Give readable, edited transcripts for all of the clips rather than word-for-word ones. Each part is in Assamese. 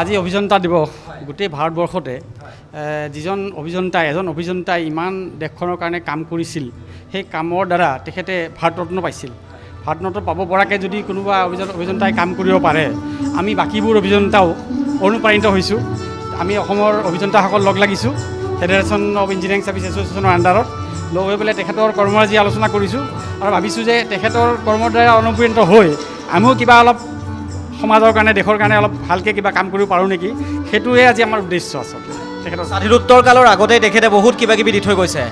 আজি অভিযন্তা দিৱস গোটেই ভাৰতবৰ্ষতে এজন অভিযন্তাই ইমান দেশখনৰ কাৰণে কাম কৰিছিল, সেই কামৰ দ্বাৰা তেখেতে ভাৰতৰত্ন পাইছিল। ভাৰতৰত্ন পাব পৰাকৈ যদি কোনোবা অভিযন্তাই কাম কৰিব পাৰে, আমি বাকীবোৰ অভিযন্তাও অনুপ্ৰাণিত হৈছোঁ। আমি অসমৰ অভিযন্তাসকল লগ লাগিছোঁ ফেডাৰেশ্যন অফ ইঞ্জিনিয়াৰিং ছাৰ্ভিচ এছ'চিয়েশ্যনৰ আণ্ডাৰত লগ হৈ পেলাই তেখেতৰ কৰ্মৰাজি আলোচনা কৰিছোঁ আৰু ভাবিছোঁ যে তেখেতৰ কৰ্মৰ দ্বাৰা অনুপ্ৰাণিত হৈ আমিও কিবা অলপ সমাজৰ কাৰণে দেশৰ কাৰণে অলপ ভালকৈ কিবা কাম কৰিব পাৰোঁ নেকি, সেইটোৱে আজি আমাৰ উদ্দেশ্য আচলতে। তেখেতৰ স্বাধীনোত্তৰ কালৰ আগতেই তেখেতে বহুত কিবা কিবি দি থৈ গৈছে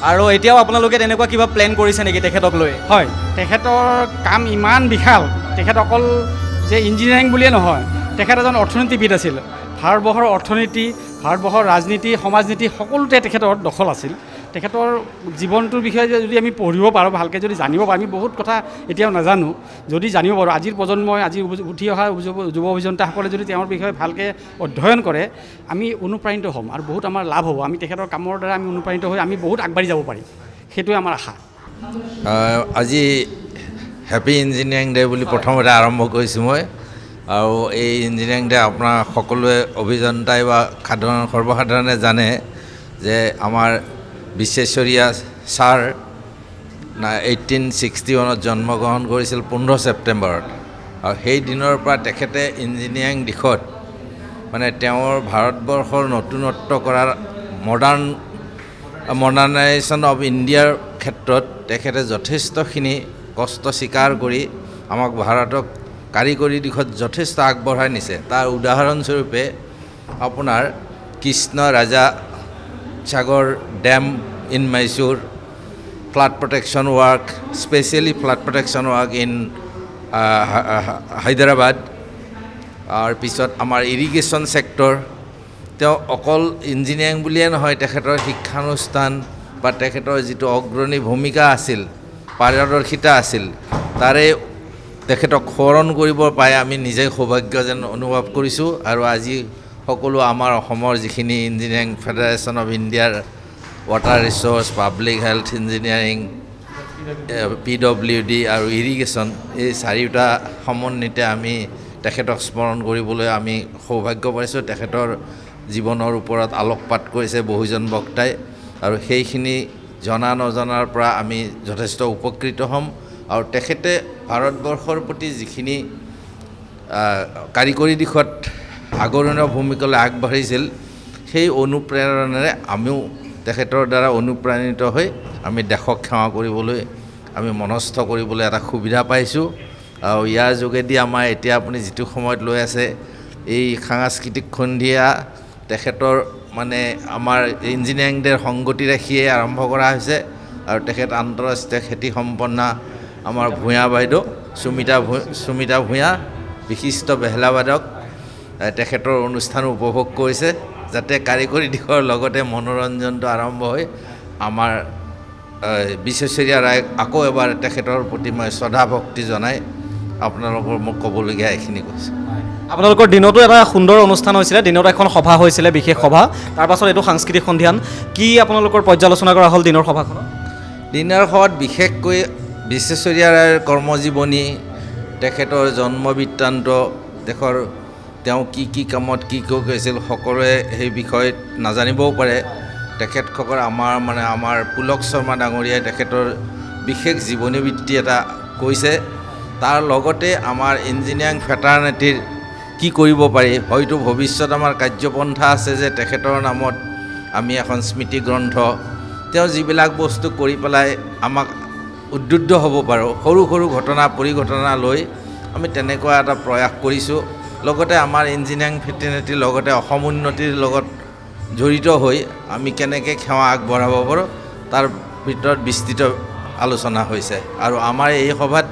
আৰু এতিয়াও আপোনালোকে তেনেকুৱা কিবা প্লেন কৰিছে নেকি তেখেতক লৈ? হয়, তেখেতৰ কাম ইমান বিশাল। তেখেত অকল যে ইঞ্জিনিয়াৰিং বুলিয়ে নহয়, তেখেত এজন অৰ্থনীতিবিদ আছিল। ভাৰতবৰ্ষৰ অৰ্থনীতি, ভাৰতবৰ্ষৰ ৰাজনীতি, সমাজনীতি সকলোতে তেখেতৰ দখল আছিল। তেখেতৰ জীৱনটোৰ বিষয়ে যদি আমি পঢ়িব পাৰোঁ, ভালকৈ যদি জানিব পাৰোঁ, আমি বহুত কথা এতিয়াও নাজানো, যদি জানিব পাৰোঁ, আজিৰ প্ৰজন্মই, আজি উঠি অহা যুৱ অভিযন্তাসকলে যদি তেওঁৰ বিষয়ে ভালকৈ অধ্যয়ন কৰে, আমি অনুপ্ৰাণিত হ'ম আৰু বহুত আমাৰ লাভ হ'ব। আমি তেখেতৰ কামৰ দ্বাৰা আমি অনুপ্ৰাণিত হৈ আমি বহুত আগবাঢ়ি যাব পাৰিম, সেইটোৱে আমাৰ আশা। আজি হেপী ইঞ্জিনিয়াৰিং ডে বুলি প্ৰথমতে আৰম্ভ কৰিছোঁ মই। আৰু এই ইঞ্জিনিয়াৰিং ডে আপোনাৰ সকলোৱে অভিযন্তাই বা সৰ্বসাধাৰণে জানে যে আমাৰ বিশ্বেশ্বৰীয়া ছাৰ 1861 জন্মগ্ৰহণ কৰিছিল 15 ছেপ্টেম্বৰত। আৰু সেই দিনৰ পৰা তেখেতে ইঞ্জিনিয়াৰিং দিশত মানে তেওঁৰ ভাৰতবৰ্ষৰ নতুনত্ব কৰাৰ মডাৰ্ণাইজেশ্যন অফ ইণ্ডিয়াৰ ক্ষেত্ৰত তেখেতে যথেষ্টখিনি কষ্ট স্বীকাৰ কৰি আমাক ভাৰতক কাৰিকৰী দিশত যথেষ্ট আগবঢ়াই নিছে। তাৰ উদাহৰণস্বৰূপে আপোনাৰ Krishna Raja Sagar dam in Mysore, flood protection work, specially flood protection work in Hyderabad. তাৰপিছত আমাৰ ইৰিগেশ্যন ছেক্টৰ, তেওঁ অকল ইঞ্জিনিয়াৰিং বুলিয়ে নহয়, তেখেতৰ শিক্ষানুষ্ঠান বা তেখেতৰ যিটো অগ্ৰণী ভূমিকা আছিল, পাৰদৰ্শিতা আছিল, তাৰে তেখেতক সোঁৱৰণ কৰিব পাই আমি নিজে সৌভাগ্য যেন অনুভৱ কৰিছোঁ। আৰু আজি সকলো আমাৰ অসমৰ যিখিনি ইঞ্জিনিয়াৰিং ফেডাৰেশ্যন অফ ইণ্ডিয়াৰ water resource, public health engineering, PWD আৰু ইৰিগেশ্যন, এই চাৰিওটা সমন্বিতে আমি তেখেতক স্মৰণ কৰিবলৈ আমি সৌভাগ্য পাইছোঁ। তেখেতৰ জীৱনৰ ওপৰত আলোকপাত কৰিছে বহুজন বক্তাই আৰু সেইখিনি জনা নজনাৰ পৰা আমি যথেষ্ট উপকৃত হ'ম। আৰু তেখেতে ভাৰতবৰ্ষৰ প্ৰতি যিখিনি কাৰিকৰী দিশত আগৰণীয় ভূমিকালৈ আগবাঢ়িছিল, সেই অনুপ্ৰেৰণেৰে আমিও তেখেতৰ দ্বাৰা অনুপ্ৰাণিত হৈ আমি দেশক সেৱা কৰিবলৈ, আমি মনস্থ কৰিবলৈ এটা সুবিধা পাইছোঁ। আৰু ইয়াৰ যোগেদি আমাৰ এতিয়া আপুনি যিটো সময়ত লৈ আছে, এই সাংস্কৃতিক সন্ধিয়া তেখেতৰ মানে আমাৰ ইঞ্জিনিয়াৰিং ডেৰ সংগতি ৰাখিয়ে আৰম্ভ কৰা হৈছে। আৰু তেখেত আন্তঃৰাষ্ট্ৰীয় খ্যাতি সম্পন্না আমাৰ ভূঞা বাইদেউ সুমিতা ভূঞা, বিশিষ্ট বেহলাবাদক, তেখেতৰ অনুষ্ঠান উপভোগ কৰিছে, যাতে কাৰিকৰী দিশৰ লগতে মনোৰঞ্জনটো আৰম্ভ হৈ আমাৰ বিশ্বেশ্বৰীয়া ৰায়ক আকৌ এবাৰ তেখেতৰ প্ৰতি মই শ্ৰদ্ধা ভক্তি জনাই আপোনালোকৰ মোক ক'বলগীয়া এইখিনি কৈছোঁ। আপোনালোকৰ দিনতো এটা সুন্দৰ অনুষ্ঠান হৈছিলে, দিনত এখন সভা হৈছিলে, বিশেষ সভা, তাৰপাছত এইটো সাংস্কৃতিক সন্ধিয়ান। কি আপোনালোকৰ পৰ্যালোচনা কৰা হ'ল দিনৰ সভাখনত? দিনৰ সভাত বিশেষকৈ বিশ্বেশ্বৰীয়া ৰায়ৰ কৰ্মজীৱনী, তেখেতৰ জন্ম বৃত্তান্ত, তেওঁ কি কামত কি কৰিছিল, সকলোৱে সেই বিষয়ত নাজানিবও পাৰে। তেখেতসকল আমাৰ পুলক শৰ্মা ডাঙৰীয়াই তেখেতৰ বিশেষ জীৱনীবৃত্তি এটা কৈছে। তাৰ লগতে আমাৰ ইঞ্জিনিয়াৰিং ফেটাৰ্নিটিৰ কি কৰিব পাৰি, হয়তো ভৱিষ্যত আমাৰ কাৰ্যপন্থা আছে যে তেখেতৰ নামত আমি এখন স্মৃতি গ্ৰন্থ, তেওঁ যিবিলাক বস্তু কৰি পেলাই আমাক উদ্বুদ্ধ হ'ব পাৰোঁ, সৰু সৰু ঘটনা পৰিঘটনা লৈ আমি তেনেকুৱা এটা প্ৰয়াস কৰিছোঁ। লগতে আমাৰ ইঞ্জিনিয়াৰিং ফেটাৰ্নিটিৰ লগতে অসম উন্নতিৰ লগত জড়িত হৈ আমি কেনেকৈ সেৱা আগবঢ়াব পাৰোঁ, তাৰ ভিতৰত বিস্তৃত আলোচনা হৈছে। আৰু আমাৰ এই সভাত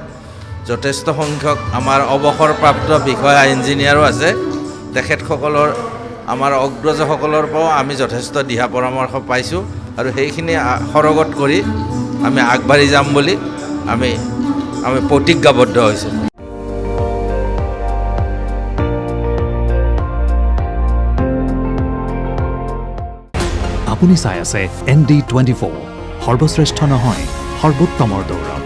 যথেষ্ট সংখ্যক আমাৰ অৱসৰপ্ৰাপ্ত বিষয়া ইঞ্জিনিয়াৰো আছে। তেখেতসকলৰ আমাৰ অগ্ৰজসকলৰ পৰাও আমি যথেষ্ট দিহা পৰামৰ্শ পাইছোঁ আৰু সেইখিনি সৰগত কৰি আমি আগবাঢ়ি যাম বুলি আমি প্ৰতিজ্ঞাবদ্ধ হৈছোঁ। আপুনি চাই আছে ND24, সৰ্বশ্ৰেষ্ঠ নহয়, সৰ্বোত্তমৰ দৌৰত।